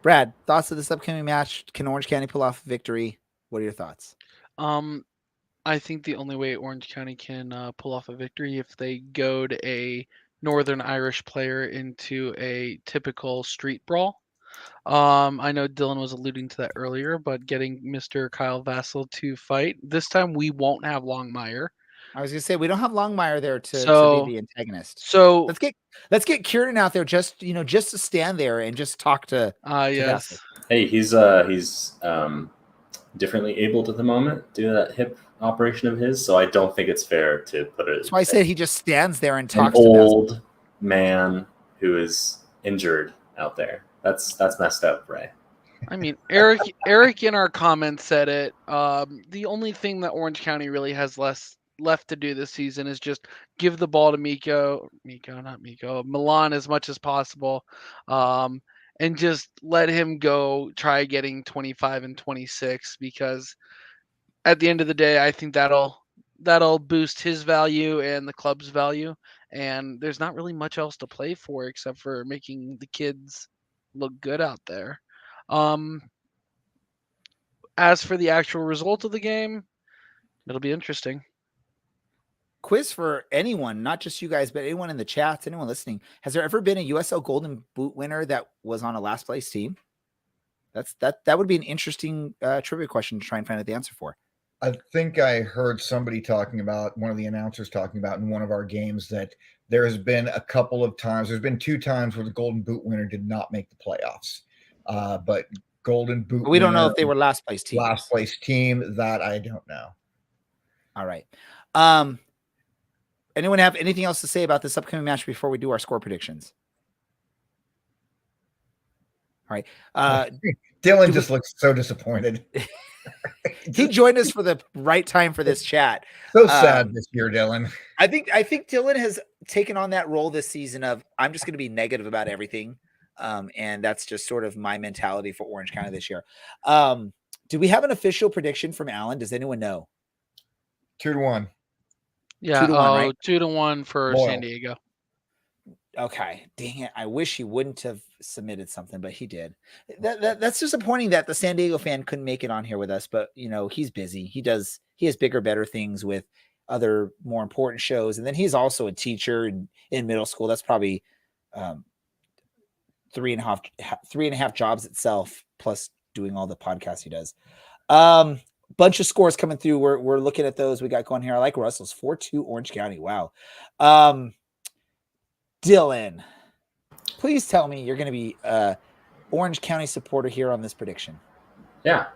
Brad, thoughts of this upcoming match? Can Orange County pull off a victory? What are your thoughts? I think the only way Orange County can pull off a victory if they goad a Northern Irish player into a typical street brawl. I know Dylan was alluding to that earlier, but getting Mr. Kyle Vassell to fight. This time we won't have Longmire. I was gonna say we don't have Longmire there to be the antagonist. So let's get Kieran out there just to stand there and just talk to yes. Vassell. Hey, he's differently abled at the moment due to that hip operation of his, so I don't think it's fair to put it. That's why I said he just stands there and talks an to old man who is injured out there. That's messed up, Ray. I mean, Eric in our comments said it. The only thing that Orange County really has left to do this season is just give the ball to Milan as much as possible, and just let him go try getting 25 and 26, because at the end of the day, I think that'll boost his value and the club's value. And there's not really much else to play for except for making the kids look good out there. As for the actual result of the game, it'll be interesting. Quiz for anyone, not just you guys, but anyone in the chat, anyone listening. Has there ever been a USL Golden Boot winner that was on a last place team? That would be an interesting trivia question to try and find out the answer for. I think I heard somebody talking about, one of the announcers talking about in one of our games, that there has been a couple of times, there's been 2 times where the Golden Boot winner did not make the playoffs. But Golden Boot But we don't know if they were last place team. Last place team, that I don't know. All right. Anyone have anything else to say about this upcoming match before we do our score predictions? All right. Dylan just looks so disappointed. He joined us for the right time for this chat. So sad this year, Dylan. I think Dylan has taken on that role this season of I'm just going to be negative about everything. And that's just sort of my mentality for Orange County this year. Do we have an official prediction from Alan? Does anyone know? 2-1. Yeah, 2-1, right? 2-1 for Loyal. San Diego. Okay, dang it! I wish he wouldn't have submitted something, but he did. That's disappointing that the San Diego fan couldn't make it on here with us. But he's busy. He has bigger, better things with other more important shows, and then he's also a teacher in middle school. That's probably 3.5 jobs itself, plus doing all the podcasts he does. Bunch of scores coming through. We're looking at those we got going here. I like Russell's 4-2 Orange County. Wow. Dylan, please tell me you're going to be Orange County supporter here on this prediction. Yeah.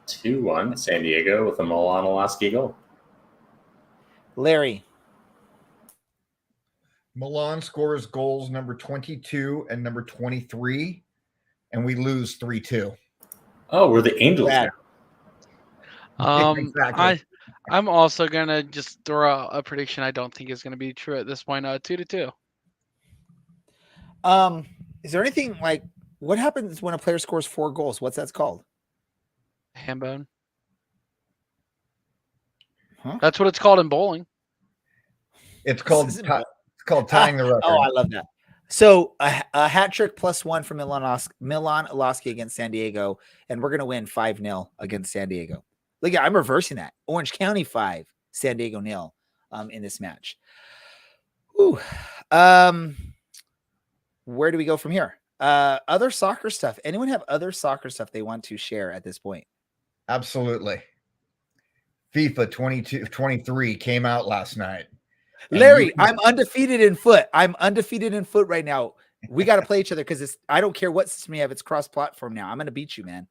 2-1 San Diego with a Milan Olaski goal. Larry. Milan scores goals number 22 and number 23, and we lose 3-2. Oh, we're the Angels Bad. now. Exactly. I'm also gonna just throw out a prediction I don't think is gonna be true at this point. 2-2. Is there anything like what happens when a player scores 4 goals? What's that called? Hambone. Huh? That's what it's called in bowling. It's called tying the record. Oh, I love that. So a hat trick +1 from Milan Olaski against San Diego, and we're gonna win 5-0 against San Diego. Look, I'm reversing that. Orange County 5, San Diego 0 in this match. Ooh. Where do we go from here? Other soccer stuff. Anyone have other soccer stuff they want to share at this point? Absolutely. FIFA 23 came out last night. Larry, I'm undefeated in foot. I'm undefeated in foot right now. We got to play each other because I don't care what system you have. It's cross-platform now. I'm going to beat you, man.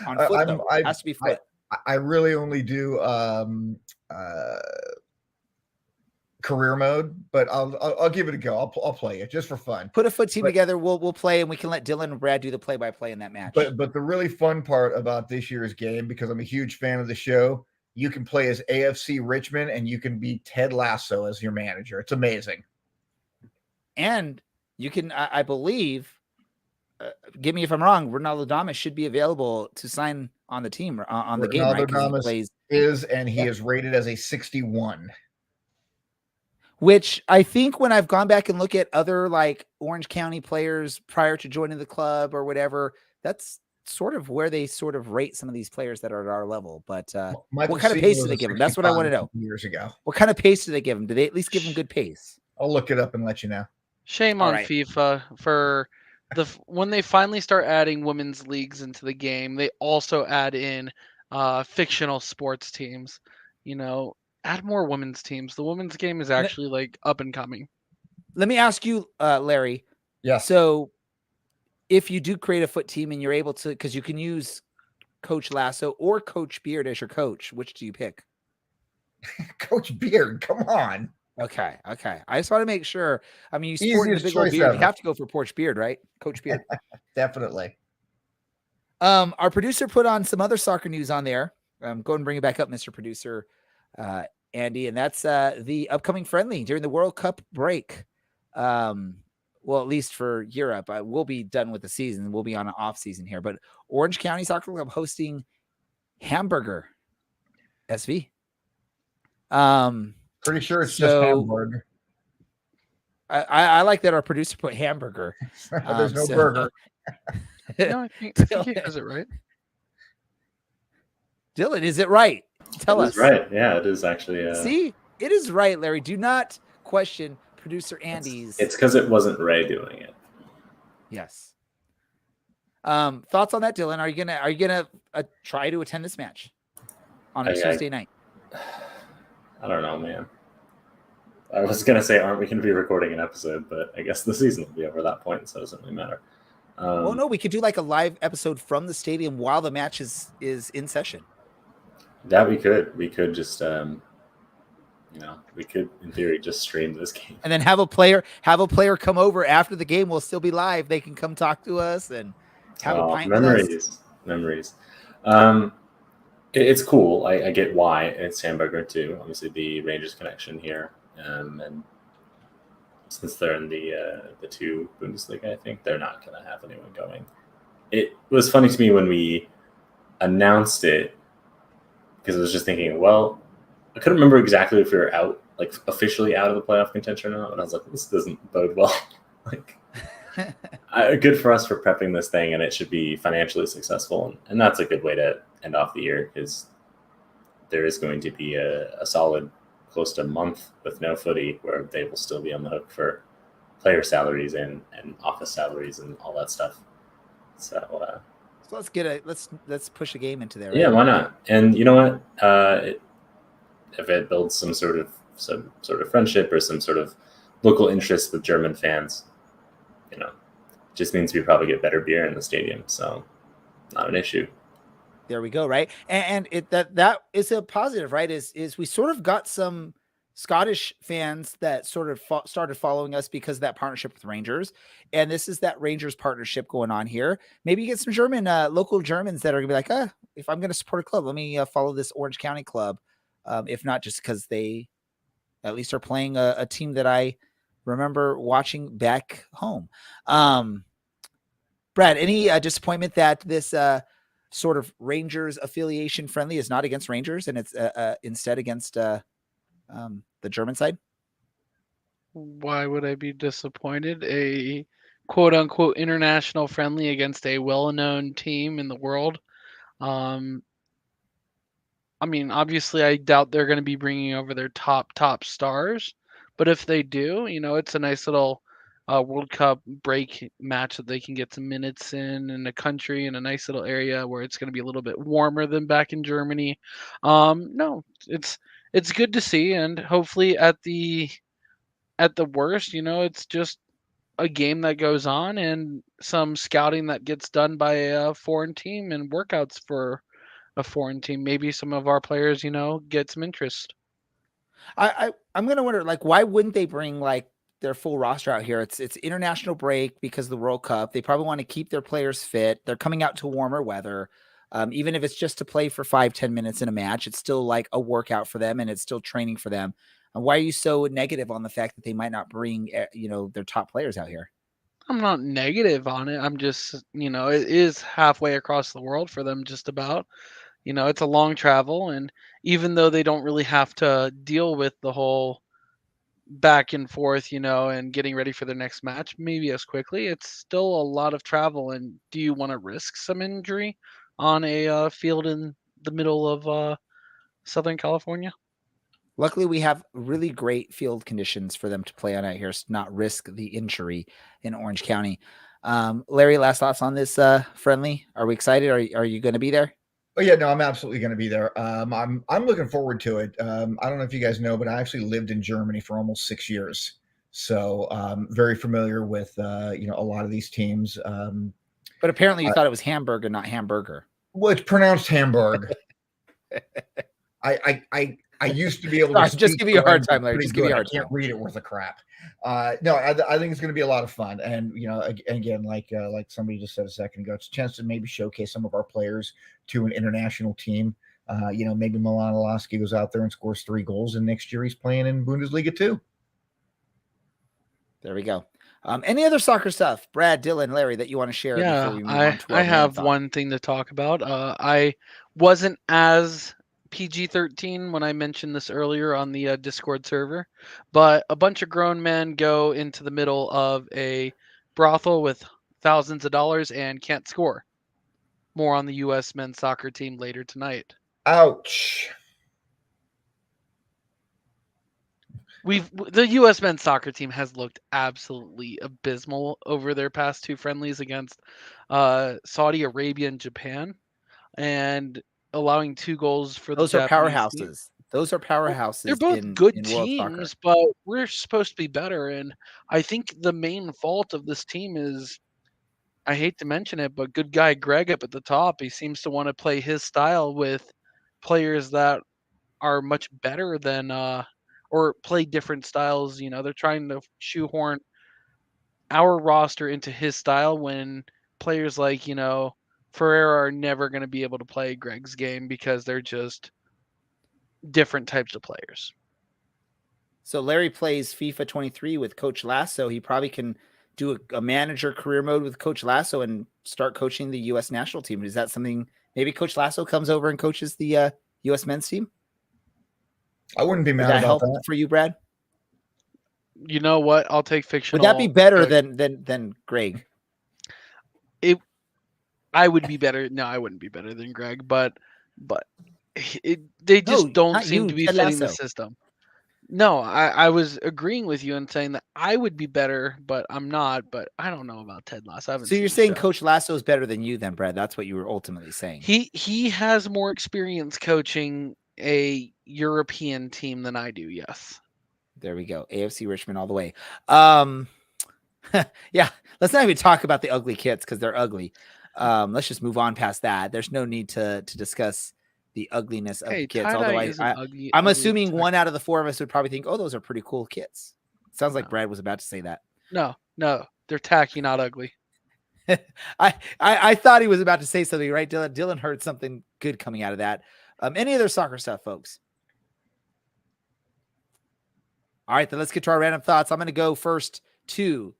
On foot, though. It has to be foot. I really only do career mode, but I'll give it a go. I'll play it just for fun. Put a foot team together. We'll play, and we can let Dylan and Brad do the play-by-play in that match. But the really fun part about this year's game, because I'm a huge fan of the show, you can play as AFC Richmond, and you can be Ted Lasso as your manager. It's amazing. And you can, I believe, give me if I'm wrong, Ronaldo Damas should be available to sign on the team on the game. Right? Damas he is rated as a 61. Which I think when I've gone back and look at other like Orange County players prior to joining the club or whatever, that's sort of where they sort of rate some of these players that are at our level. But what kind of pace do they give them? That's what I want to know. Years ago, what kind of pace do they give them? Do they at least give them good pace? I'll look it up and let you know. Shame on FIFA for when they finally start adding women's leagues into the game. They also add in fictional sports teams. Add more women's teams. The women's game is actually like up and coming. Let me ask you, Larry. Yeah. So if you do create a foot team and you're able to, because you can use Coach Lasso or Coach Beard as your coach, which do you pick? Coach Beard, come on. Okay. I just want to make sure. I mean, you sport the big old beard. You have to go for Porch Beard, right? Coach Beard. Definitely. Our producer put on some other soccer news on there. Go ahead and bring it back up, Mr. Producer, Andy. And that's the upcoming friendly during the World Cup break. Well, at least for Europe, we'll be done with the season. We'll be on an off season here, but Orange County Soccer Club hosting Hamburger SV. Pretty sure it's just hamburger. I like that our producer put hamburger. There's no burger. No, I think he has it right. Dylan, is it right? Tell us. Right. Yeah, it is actually. See, it is right, Larry. Do not question producer Andy's. It's because it wasn't Ray doing it. Yes. Thoughts on that, Dylan? Are you gonna try to attend this match on a Tuesday night? I don't know, man. I was gonna say, aren't we gonna be recording an episode? But I guess the season will be over at that point, so it doesn't really matter. Well, no, we could do like a live episode from the stadium while the match is in session. That we could. We could just, We could, in theory, just stream this game. And then have a player come over after the game. We'll still be live. They can come talk to us and have a pint with us. Memories. It's cool. I get why it's Hamburger too. Obviously, the Rangers connection here, and since they're in the 2 Bundesliga, I think they're not going to have anyone going. It was funny to me when we announced it, because I was just thinking, well, I couldn't remember exactly if we were out, like officially out of the playoff contention or not. And I was like, this doesn't bode well. Good for us for prepping this thing, and it should be financially successful. And that's a good way to end off the year, because there is going to be a solid close to a month with no footy where they will still be on the hook for player salaries and office salaries and all that stuff. So let's push a game into there. Right? Yeah, why not? And you know what? If it builds some sort of friendship or some sort of local interest with German fans, just means we probably get better beer in the stadium. So not an issue. There we go. Right. And that is a positive, right? Is we sort of got some Scottish fans that sort of started following us because of that partnership with Rangers. And this is that Rangers partnership going on here. Maybe you get some local Germans that are gonna be like, if I'm going to support a club, let me follow this Orange County club. If not just because they at least are playing a team that I remember watching back home. Brad, any disappointment that this sort of Rangers affiliation friendly is not against Rangers and it's instead against the German side? Why would I be disappointed? A quote unquote international friendly against a well-known team in the world. Obviously I doubt they're going to be bringing over their top stars, but if they do, it's a nice little World Cup break match that they can get some minutes in a country in a nice little area where it's going to be a little bit warmer than back in Germany. No, it's good to see, and hopefully at the worst, it's just a game that goes on and some scouting that gets done by a foreign team and workouts for a foreign team. Maybe some of our players, get some interest. I'm going to wonder, why wouldn't they bring their full roster out here? It's international break because of the World Cup. They probably want to keep their players fit. They're coming out to warmer weather. Even if it's just to play for 5-10 minutes in a match, it's still like a workout for them and it's still training for them. And why are you so negative on the fact that they might not bring, their top players out here? I'm not negative on it. I'm just, it is halfway across the world for them, just about. It's a long travel, and even though they don't really have to deal with the whole back and forth, and getting ready for their next match maybe as quickly, it's still a lot of travel. And do you want to risk some injury on a field in the middle of Southern California? Luckily, we have really great field conditions for them to play on out here, so not risk the injury in Orange County. Larry, last thoughts on this friendly? Are we excited? Are you going to be there? Oh yeah, no, I'm absolutely going to be there. I'm looking forward to it. I don't know if you guys know, but I actually lived in Germany for almost 6 years, so very familiar with a lot of these teams. But apparently, you thought it was Hamburg and not hamburger. Well, it's pronounced Hamburg. I used to be able to just give you a hard time, Larry. Just give you a hard time. I can't read it worth a crap. No, I think it's going to be a lot of fun. And, again, like somebody just said a second ago, it's a chance to maybe showcase some of our players to an international team. Maybe Milan Lasky goes out there and scores 3 goals, and next year he's playing in Bundesliga 2. There we go. Any other soccer stuff, Brad, Dylan, Larry, that you want to share? Yeah, before we move on to I have one thing to talk about. I wasn't as PG-13 when I mentioned this earlier on the Discord server, but a bunch of grown men go into the middle of a brothel with thousands of dollars and can't score. More on the U.S. men's soccer team later tonight. Ouch. The U.S. men's soccer team has looked absolutely abysmal over their past 2 friendlies against Saudi Arabia and Japan, and allowing 2 goals for those are powerhouses. Team. Those are powerhouses. They're both good teams, but we're supposed to be better. And I think the main fault of this team is, I hate to mention it, but good guy Greg up at the top, he seems to want to play his style with players that are much better than or play different styles. They're trying to shoehorn our roster into his style when players like, Ferreira are never going to be able to play Greg's game because they're just different types of players. So Larry plays FIFA 23 with Coach Lasso. He probably can do a manager career mode with Coach Lasso and start coaching the U.S. national team. Is that something maybe Coach Lasso comes over and coaches the U.S. men's team? I wouldn't be Would mad that about help that. for you, Brad? You know what? I'll take fictional. Would that be better Greg. than Greg? I would be better. No, I wouldn't be better than Greg, but they just No, don't not seem you, to be Ted fitting the Lasso. system. No, I was agreeing with you and saying that I would be better, but I'm not. But I don't know about Ted Lasso. I haven't So seen you're the saying show. Coach Lasso is better than you then, Brad? That's what you were ultimately saying. He has more experience coaching a European team than I do. Yes. There we go. AFC Richmond all the way. Yeah, let's not even talk about the ugly kits because they're ugly. Let's just move on past that. There's no need to discuss the ugliness of the kits. tie-dye Although isn't ugly. I'm ugly, assuming it's one out of the four of us would probably think, oh, those are pretty cool kits. Sounds like No. Brad was about to say that. No, they're tacky, not ugly. I thought he was about to say something, right? Dylan heard something good coming out of that. Any other soccer stuff, folks? All right, then let's get to our random thoughts. I'm going to go first to.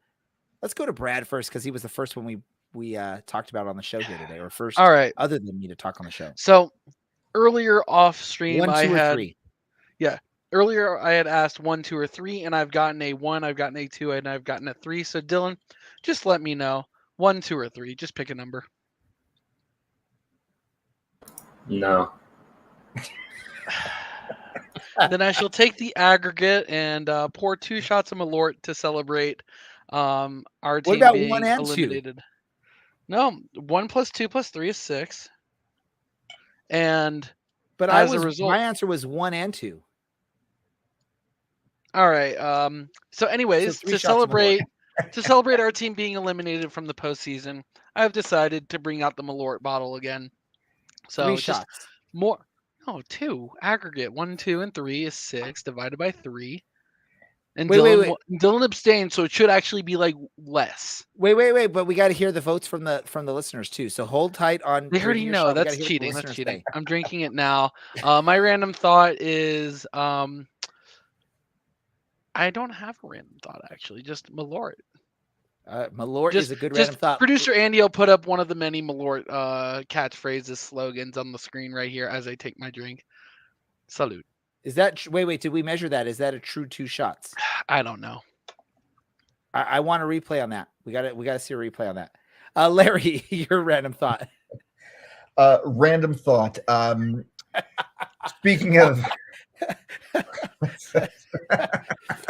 Let's go to Brad first because he was the first one we talked about on the show here today, or first, All right. other than me to talk on the show. So earlier off stream, 1, 2, I or had 3. earlier I had asked 1, 2, or 3, and I've gotten a 1, I've gotten a 2, and I've gotten a 3. So Dylan, just let me know 1, 2, or 3. Just pick a number. No. Then I shall take the aggregate and pour 2 shots of Malort to celebrate our team about being 1 and 2? eliminated. No, 1 + 2 + 3 is 6. And But as a result, my answer was 1 and 2. all right. So anyways, So 3 to shots of Malort. celebrate our team being eliminated from the postseason, I have decided to bring out the Malort bottle again. So 3 just shots. more. No, 2 aggregate. 1, 2, and 3 is 6 divided by 3. And Wait. Dylan abstained, so it should actually be like less. Wait. But we got to hear the votes from the listeners too. So hold tight on. They already drinking your know. shot. We gotta That's hear what the cheating. That's listeners cheating. say. I'm drinking it now. My random thought is I don't have a random thought actually. Just Malort. Malort is a good random thought. Producer Andy will put up one of the many Malort catchphrases, slogans on the screen right here as I take my drink. Salute. Is that wait? Did we measure that? Is that a true 2 shots? I don't know. I want a replay on that. We got to see a replay on that. Larry, your random thought. Random thought. Speaking of,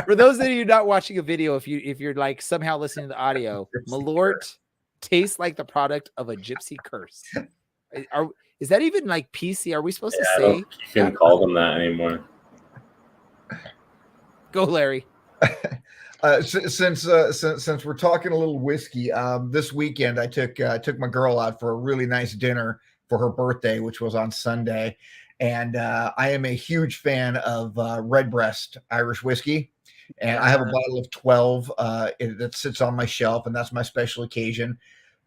For those of you not watching a video, if you're like somehow listening to the audio, Malort tastes like the product of a gypsy curse. Is that even like PC? Are we supposed to I say? don't think you can call them that anymore. Go, Larry. Since we're talking a little whiskey, this weekend I took my girl out for a really nice dinner for her birthday, which was on Sunday, and I am a huge fan of Redbreast Irish whiskey, and I have a bottle of 12 that sits on my shelf, and that's my special occasion.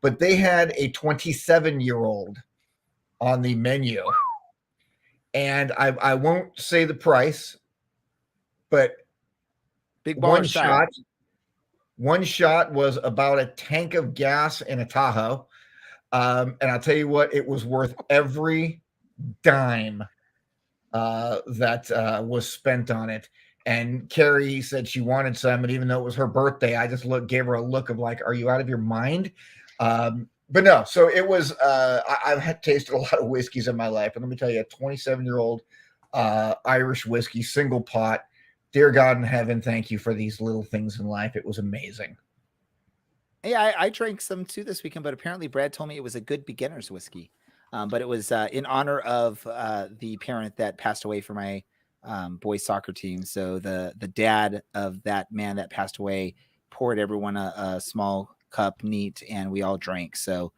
But they had a 27-year-old on the menu, and I won't say the price, but Big one baller style. shot was about a tank of gas in a Tahoe. And I'll tell you what, it was worth every dime that was spent on it. And Carrie said she wanted some, and even though it was her birthday, I just gave her a look of like, are you out of your mind? But no, so it was, I've had tasted a lot of whiskeys in my life. And let me tell you, a 27-year-old Irish whiskey, single pot. Dear God in heaven, thank you for these little things in life. It was amazing. Yeah, I drank some too this weekend, but apparently Brad told me it was a good beginner's whiskey. But it was in honor of the parent that passed away for my boys soccer team. So the dad of that man that passed away poured everyone a small cup neat, and we all drank. So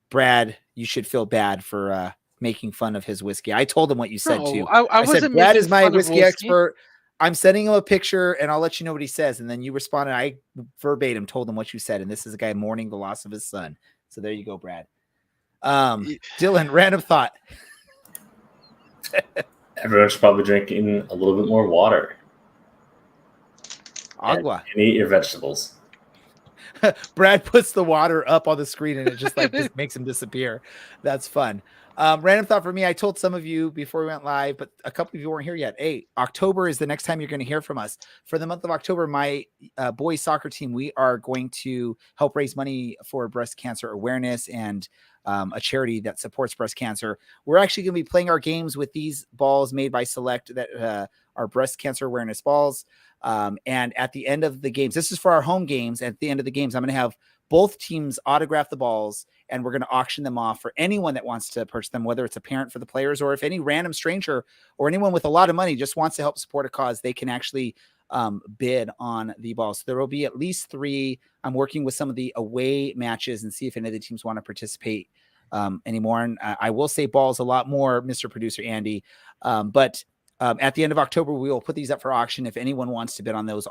Brad, you should feel bad for making fun of his whiskey. I told him what you said too. I said wasn't Brad making is my fun of whiskey expert. I'm sending him a picture, and I'll let you know what he says. And then you respond, and I verbatim told him what you said. And this is a guy mourning the loss of his son. So there you go, Brad. Dylan, random thought. Everyone should probably drink in a little bit more water. Agua. And eat your vegetables. Brad puts the water up on the screen, and it just makes him disappear. That's fun. Random thought for me. I told some of you before we went live, but a couple of you weren't here yet. Hey, October is the next time you're going to hear from us. For the month of October, my boys soccer team, we are going to help raise money for breast cancer awareness and a charity that supports breast cancer. We're actually going to be playing our games with these balls made by Select that are breast cancer awareness balls. And at the end of the games, this is for our home games. At the end of the games, I'm going to have both teams autograph the balls, and we're going to auction them off for anyone that wants to purchase them, whether it's a parent for the players or if any random stranger or anyone with a lot of money just wants to help support a cause, they can actually bid on the balls. So there will be at least 3. I'm working with some of the away matches and see if any of the teams want to participate anymore. And I will say balls a lot more, Mr. Producer Andy. But at the end of October, we will put these up for auction. If anyone wants to bid on those,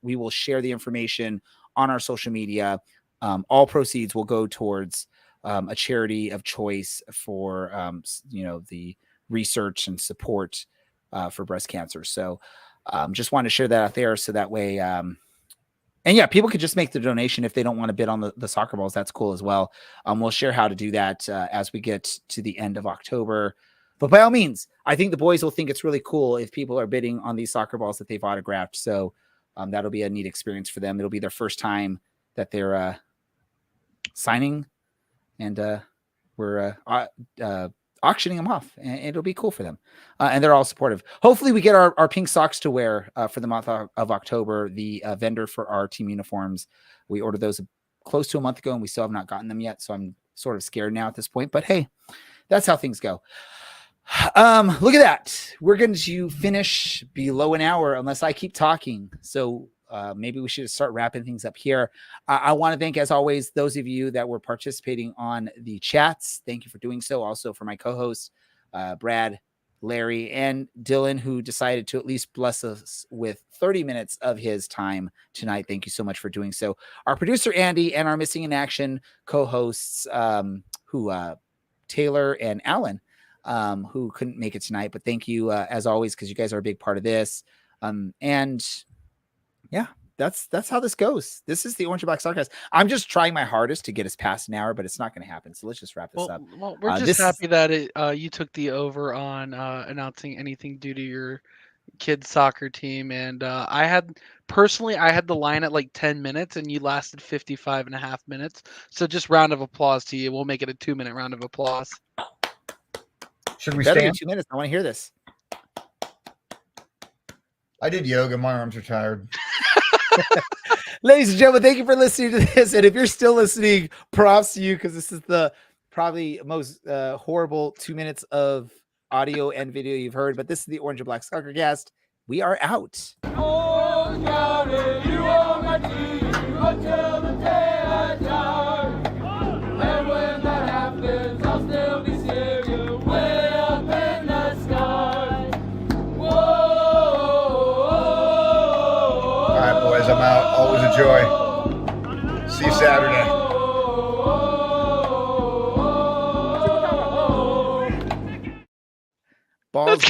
we will share the information on our social media. All proceeds will go towards a charity of choice for the research and support for breast cancer. So just want to share that out there so that way and yeah, people could just make the donation if they don't want to bid on the soccer balls. That's cool as well. We'll share how to do that as we get to the end of October. But by all means, I think the boys will think it's really cool if people are bidding on these soccer balls that they've autographed. So that'll be a neat experience for them. It'll be their first time that they're signing, and we're auctioning them off, and it'll be cool for them. And they're all supportive. Hopefully we get our pink socks to wear for the month of October. The vendor for our team uniforms, we ordered those close to a month ago, and we still have not gotten them yet. So I'm sort of scared now at this point, but hey, that's how things go. Look at that. We're going to finish below an hour unless I keep talking. So maybe we should start wrapping things up here. I want to thank, as always, those of you that were participating on the chats. Thank you for doing so. Also for my co-hosts, Brad, Larry, and Dylan, who decided to at least bless us with 30 minutes of his time tonight. Thank you so much for doing so. Our producer, Andy, and our Missing in Action co-hosts, Taylor and Alan, who couldn't make it tonight. But thank you, as always, because you guys are a big part of this. And yeah, that's how this goes. This is the Orange and Black Soccercast. I'm just trying my hardest to get us past an hour, but it's not going to happen. So let's just wrap this up. Well, we're just happy that you took the over on announcing anything due to your kids' soccer team. And I had the line at like 10 minutes, and you lasted 55.5 minutes. So just round of applause to you. We'll make it a 2-minute round of applause. Should we Better stand? than 2 minutes. I want to hear this. I did yoga. My arms are tired. Ladies and gentlemen, thank you for listening to this. And if you're still listening, props to you, because this is the probably most horrible 2 minutes of audio and video you've heard. But this is the Orange and Black Soccercast. We are out. Orange County, you are my team until the day I die. And when that happens, I'll still be seeing you way up in the sky. Whoa. All right, boys, I'm out. Always a joy. See you Saturday. Balls.